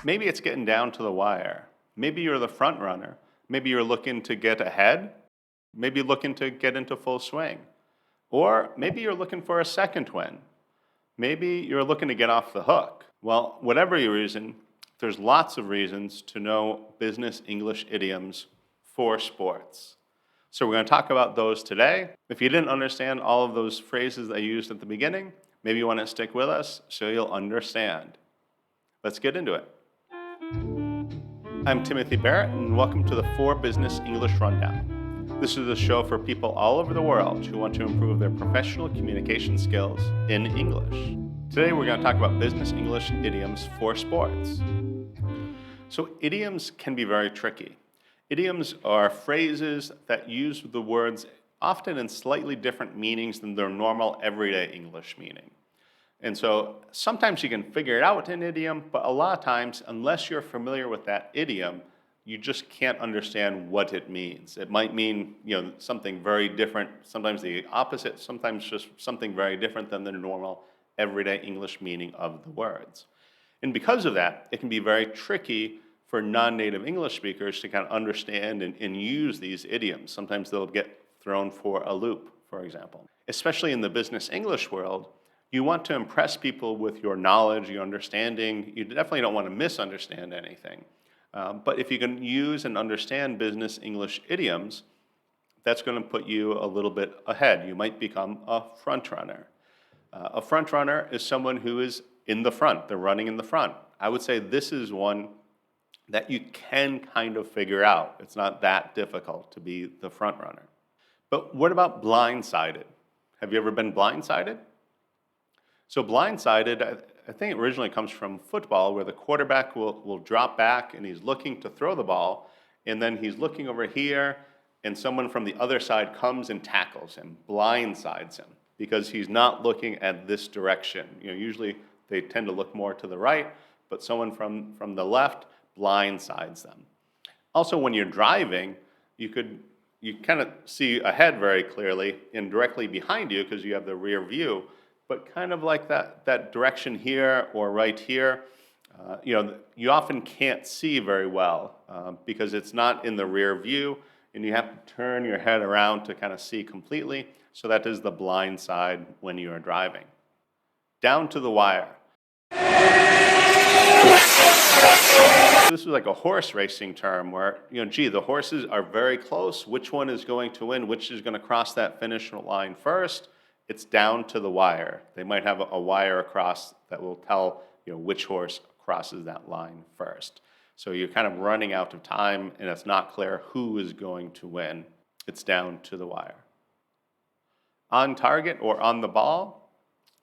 Maybe it's getting down to the wire. Maybe you're the front runner. Maybe you're looking to get ahead. Maybe looking to get into full swing. Or maybe you're looking for a second win. Maybe you're looking to get off the hook. Well, whatever your reason, there's lots of reasons to know business English idioms for sports. So we're going to talk about those today. If you didn't understand all of those phrases I used at the beginning, maybe you want to stick with us so you'll understand. Let's get into it. I'm Timothy Barrett, and welcome to the 4 Business English Rundown. This is a show for people all over the world who want to improve their professional communication skills in English. Today we're going to talk about business English idioms for sports. So idioms can be very tricky. Idioms are phrases that use the words often in slightly different meanings than their normal everyday English meaning. And so sometimes you can figure it out in an idiom, but a lot of times, unless you're familiar with that idiom, you just can't understand what it means. It might mean, something very different, sometimes the opposite, sometimes just something very different than the normal everyday English meaning of the words. And because of that, it can be very tricky for non-native English speakers to kind of understand and use these idioms. Sometimes they'll get thrown for a loop, for example. Especially in the business English world, you want to impress people with your knowledge, your understanding. You definitely don't want to misunderstand anything. But if you can use and understand business English idioms, that's going to put you a little bit ahead. You might become a front runner. A front runner is someone who is in the front. They're running in the front. I would say this is one that you can kind of figure out. It's not that difficult to be the front runner. But what about blindsided? Have you ever been blindsided? So blindsided, I think it originally comes from football, where the quarterback will drop back and he's looking to throw the ball, and then he's looking over here, and someone from the other side comes and tackles him, blindsides him, because he's not looking at this direction. Usually they tend to look more to the right, but someone from the left blindsides them. Also, when you're driving, you kind of see ahead very clearly and directly behind you because you have the rear view, but kind of like that direction here or right here, you often can't see very well because it's not in the rear view, and you have to turn your head around to kind of see completely. So that is the blind side when you are driving. Down to the wire. This is like a horse racing term where, the horses are very close. Which one is going to win? Which is going to cross that finish line first? It's down to the wire. They might have a wire across that will tell, which horse crosses that line first. So you're kind of running out of time, and it's not clear who is going to win. It's down to the wire. On target or on the ball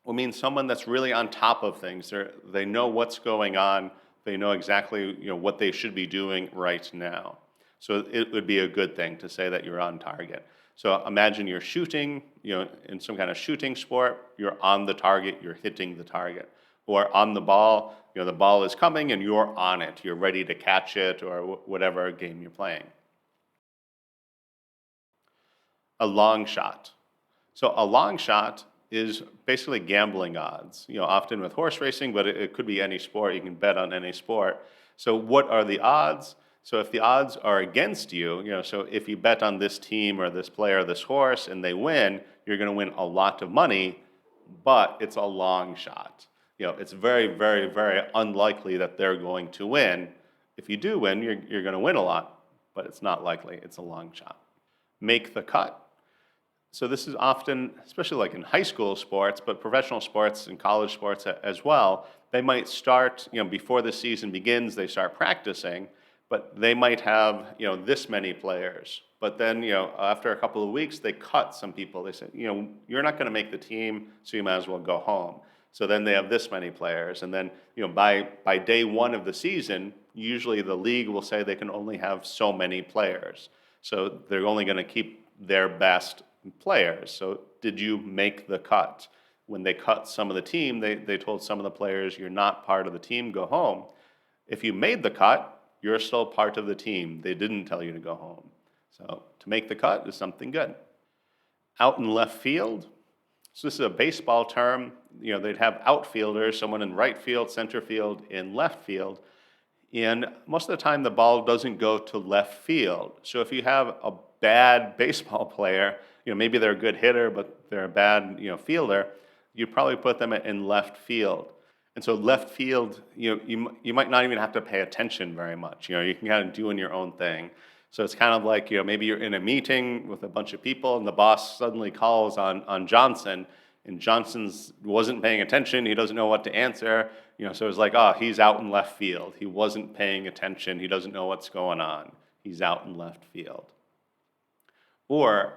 will mean someone that's really on top of things. They know what's going on. They know exactly what they should be doing right now. So it would be a good thing to say that you're on target. So imagine you're shooting, in some kind of shooting sport. You're on the target. You're hitting the target. Or on the ball, the ball is coming and you're on it. You're ready to catch it, or whatever game you're playing. A long shot. So a long shot is basically gambling odds, often with horse racing, but it could be any sport. You can bet on any sport. So what are the odds? So if the odds are against you, so if you bet on this team or this player or this horse and they win, you're going to win a lot of money, but it's a long shot. It's very, very, very unlikely that they're going to win. If you do win, you're going to win a lot, but it's not likely. It's a long shot. Make the cut. So this is often, especially like in high school sports, but professional sports and college sports as well, they might start, before the season begins, they start practicing, but they might have, this many players. But then, after a couple of weeks, they cut some people. They say, you're not going to make the team, so you might as well go home. So then they have this many players. And then, by day one of the season, usually the league will say they can only have so many players. So they're only going to keep their best players. So did you make the cut? When they cut some of the team, they told some of the players, you're not part of the team, go home. If you made the cut, you're still part of the team. They didn't tell you to go home. So to make the cut is something good. Out in left field. So this is a baseball term. They'd have outfielders, someone in right field, center field, in left field. And most of the time, the ball doesn't go to left field. So if you have a bad baseball player, maybe they're a good hitter, but they're a bad, fielder, you probably put them in left field. And so left field, you might not even have to pay attention very much. You can kind of doing your own thing. So it's kind of like, maybe you're in a meeting with a bunch of people and the boss suddenly calls on Johnson, and Johnson's wasn't paying attention. He doesn't know what to answer. So it's like, oh, he's out in left field. He wasn't paying attention. He doesn't know what's going on. He's out in left field. Or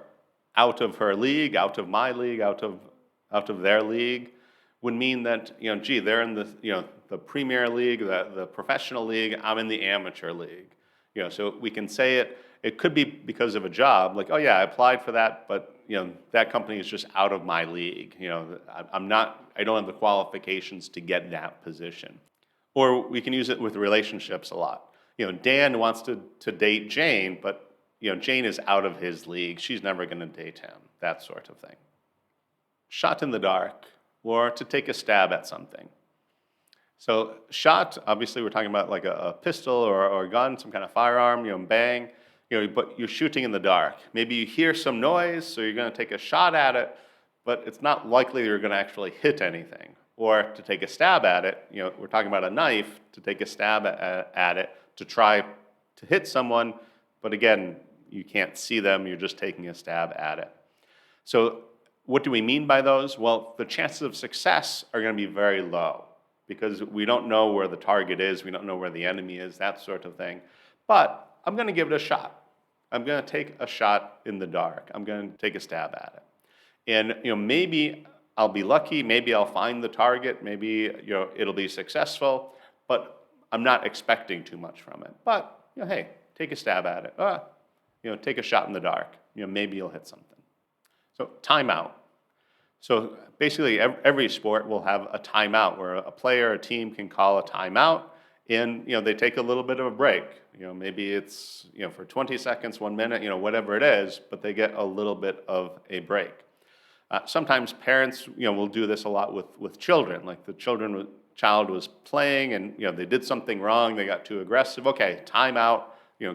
out of her league, out of my league, out of their league would mean that, they're in the Premier League, the professional league. I'm in the amateur league. So we can say it could be because of a job, like, oh yeah, I applied for that, but that company is just out of my league. I don't have the qualifications to get that position. Or we can use it with relationships a lot. Dan wants to date Jane, but Jane is out of his league. She's never going to date him, that sort of thing. Shot in the dark, or to take a stab at something. So shot, obviously we're talking about like a pistol or a gun, some kind of firearm, bang, but you're shooting in the dark. Maybe you hear some noise, so you're going to take a shot at it, but it's not likely you're going to actually hit anything. Or to take a stab at it, we're talking about a knife, to take a stab at it, to try to hit someone, but again, you can't see them, you're just taking a stab at it. So what do we mean by those? Well, the chances of success are going to be very low because we don't know where the target is, we don't know where the enemy is, that sort of thing. But I'm going to give it a shot. I'm going to take a shot in the dark. I'm going to take a stab at it. And maybe I'll be lucky, maybe I'll find the target, maybe it'll be successful, but I'm not expecting too much from it. But hey, take a stab at it. Take a shot in the dark. Maybe you'll hit something. So timeout. So basically every sport will have a timeout where a player, a team can call a timeout, and they take a little bit of a break. Maybe it's for 20 seconds, 1 minute, whatever it is, but they get a little bit of a break. Sometimes parents will do this a lot with children, like the child was playing and they did something wrong, they got too aggressive. Okay, timeout.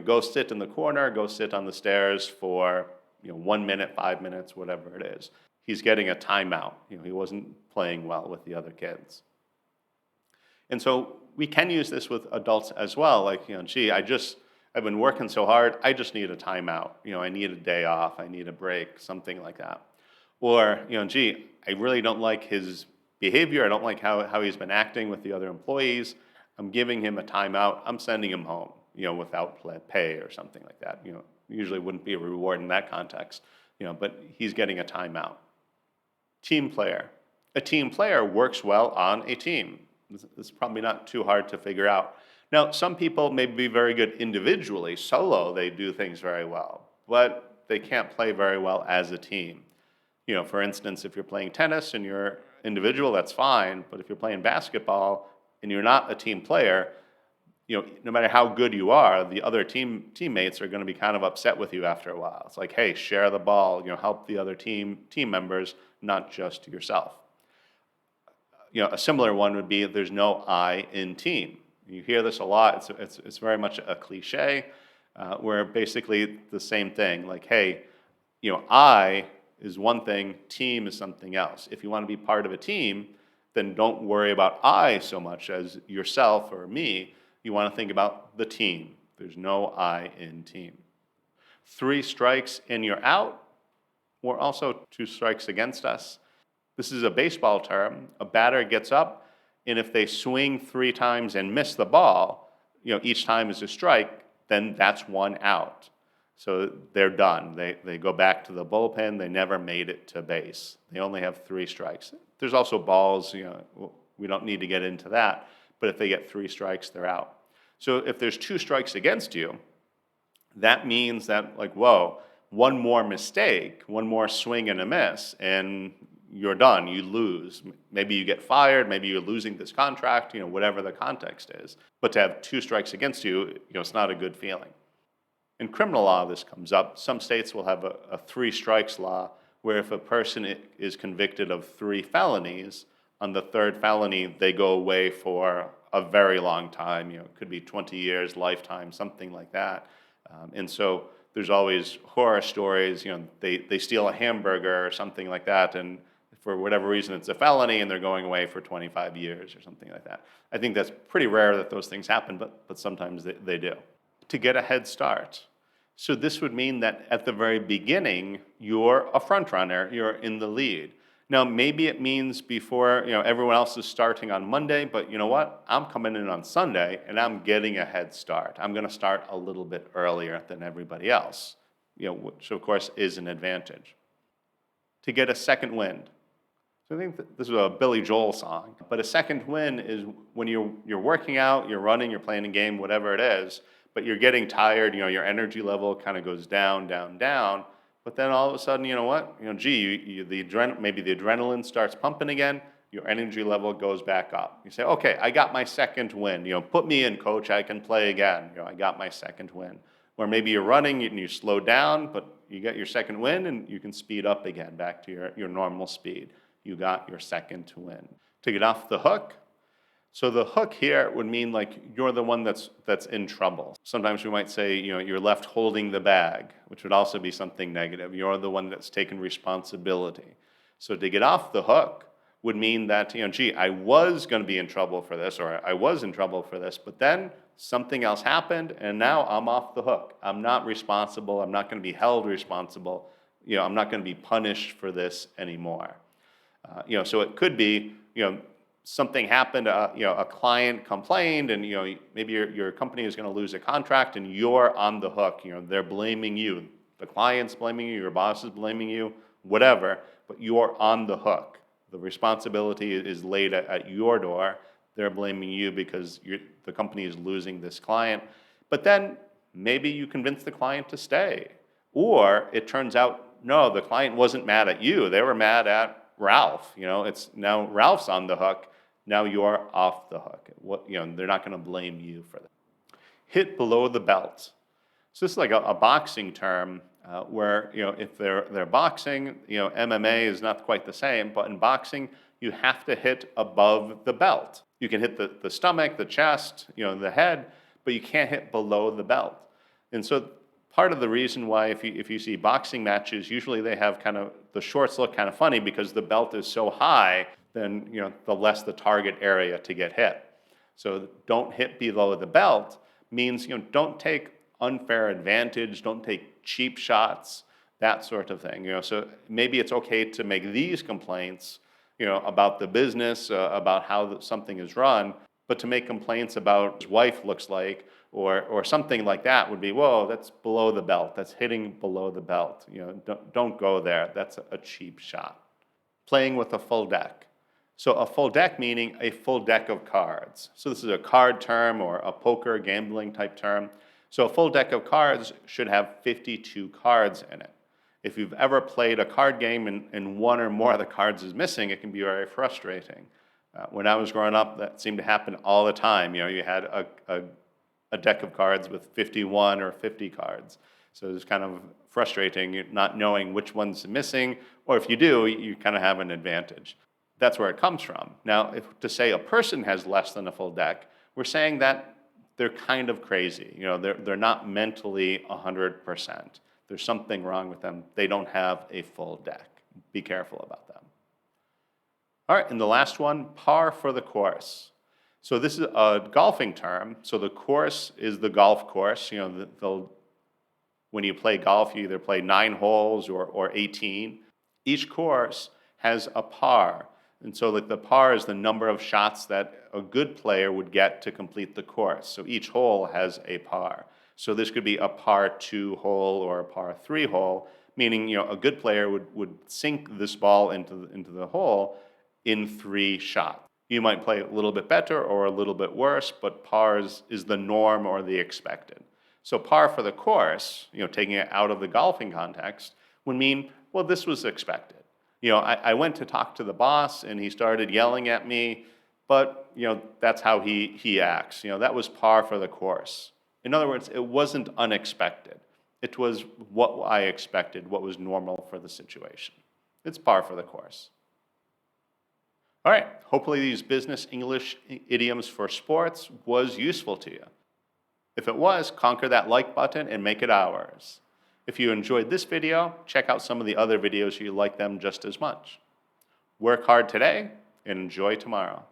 Go sit in the corner, go sit on the stairs for 1 minute, 5 minutes, whatever it is. He's getting a timeout. He wasn't playing well with the other kids. And so we can use this with adults as well. Like, I've been working so hard, I just need a timeout. I need a day off, I need a break, something like that. Or, I really don't like his behavior, I don't like how he's been acting with the other employees. I'm giving him a timeout, I'm sending him home, without pay or something like that. Usually wouldn't be a reward in that context, but he's getting a timeout. Team player. A team player works well on a team. This is probably not too hard to figure out. Now, some people may be very good individually, solo, they do things very well, but they can't play very well as a team. For instance, if you're playing tennis and you're individual, that's fine, but if you're playing basketball and you're not a team player, no matter how good you are, the other teammates are going to be kind of upset with you after a while. It's like, hey, share the ball, help the other team members, not just yourself. A similar one would be there's no I in team. You hear this a lot. It's very much a cliche, where basically the same thing. Like, hey, I is one thing, team is something else. If you want to be part of a team, then don't worry about I so much as yourself or me. You want to think about the team. There's no I in team. 3 strikes and you're out, or also 2 strikes against us. This is a baseball term. A batter gets up, and if they swing 3 times and miss the ball, each time is a strike, then that's 1 out. So they're done. They go back to the bullpen. They never made it to base. They only have 3 strikes. There's also balls, we don't need to get into that, but if they get 3 strikes, they're out. So if there's 2 strikes against you, that means that, like, whoa, 1 more mistake, 1 more swing and a miss, and you're done, you lose. Maybe you get fired, maybe you're losing this contract, whatever the context is. But to have 2 strikes against you, it's not a good feeling. In criminal law, this comes up. Some states will have a 3 strikes law, where if a person is convicted of 3 felonies, on the 3rd felony, they go away for a very long time. It could be 20 years, lifetime, something like that. And so there's always horror stories. They steal a hamburger or something like that, and for whatever reason it's a felony, and they're going away for 25 years or something like that. I think that's pretty rare that those things happen, but sometimes they do. To get a head start. So this would mean that at the very beginning, you're a front runner, you're in the lead. Now, maybe it means before, everyone else is starting on Monday, but you know what? I'm coming in on Sunday and I'm getting a head start. I'm going to start a little bit earlier than everybody else, which of course is an advantage. To get a second wind. So I think that this is a Billy Joel song, but a second wind is when you're working out, you're running, you're playing a game, whatever it is, but you're getting tired, your energy level kind of goes down, down, down. But then all of a sudden, maybe the adrenaline starts pumping again, your energy level goes back up. You say, okay, I got my second win. Put me in, coach, I can play again. I got my second win. Or maybe you're running and you slow down, but you get your second win and you can speed up again back to your normal speed. You got your second win. To get off the hook. So the hook here would mean like you're the one that's in trouble. Sometimes we might say, you're left holding the bag, which would also be something negative. You're the one that's taken responsibility. So to get off the hook would mean that, I was going to be in trouble for this, or I was in trouble for this, but then something else happened and now I'm off the hook. I'm not responsible. I'm not going to be held responsible. I'm not going to be punished for this anymore. So it could be, something happened, a client complained and, maybe your company is going to lose a contract and you're on the hook. They're blaming you. The client's blaming you, your boss is blaming you, whatever, but you're on the hook. The responsibility is laid at your door. They're blaming you because the company is losing this client. But then maybe you convince the client to stay. Or it turns out, no, the client wasn't mad at you. They were mad at Ralph. It's now Ralph's on the hook. Now you're off the hook. They're not going to blame you for that. Hit below the belt. So this is like a boxing term where if they're boxing, MMA is not quite the same, but in boxing you have to hit above the belt. You can hit the stomach, the chest, the head, but you can't hit below the belt. And so part of the reason why if you see boxing matches, usually they have the shorts look kind of funny because the belt is so high, then the less the target area to get hit. So don't hit below the belt means don't take unfair advantage, don't take cheap shots, that sort of thing. So maybe it's okay to make these complaints, about the business, about how something is run, but to make complaints about what his wife looks like or something like that would be, whoa, that's below the belt. That's hitting below the belt. Don't go there. That's a cheap shot. Playing with a full deck. So a full deck meaning a full deck of cards. So this is a card term or a poker gambling type term. So a full deck of cards should have 52 cards in it. If you've ever played a card game and one or more of the cards is missing, it can be very frustrating. When I was growing up, that seemed to happen all the time. You had a deck of cards with 51 or 50 cards. So it's kind of frustrating not knowing which one's missing, or if you do, you kind of have an advantage. That's where it comes from. Now, to say a person has less than a full deck, we're saying that they're kind of crazy. They're not mentally 100%. There's something wrong with them. They don't have a full deck. Be careful about them. All right, and the last one, par for the course. So this is a golfing term. So the course is the golf course. When you play golf, you either play 9 holes or 18. Each course has a par. And so the par is the number of shots that a good player would get to complete the course. So each hole has a par. So this could be a par 2 hole or a par 3 hole, meaning a good player would sink this ball into the hole in 3 shots. You might play a little bit better or a little bit worse, but par is the norm or the expected. So par for the course, taking it out of the golfing context, would mean, well, this was expected. I went to talk to the boss and he started yelling at me, but that's how he acts. That was par for the course. In other words, it wasn't unexpected. It was what I expected, what was normal for the situation. It's par for the course. All right, hopefully these business English idioms for sports was useful to you. If it was, conquer that like button and make it ours. If you enjoyed this video, check out some of the other videos you like them just as much. Work hard today and enjoy tomorrow.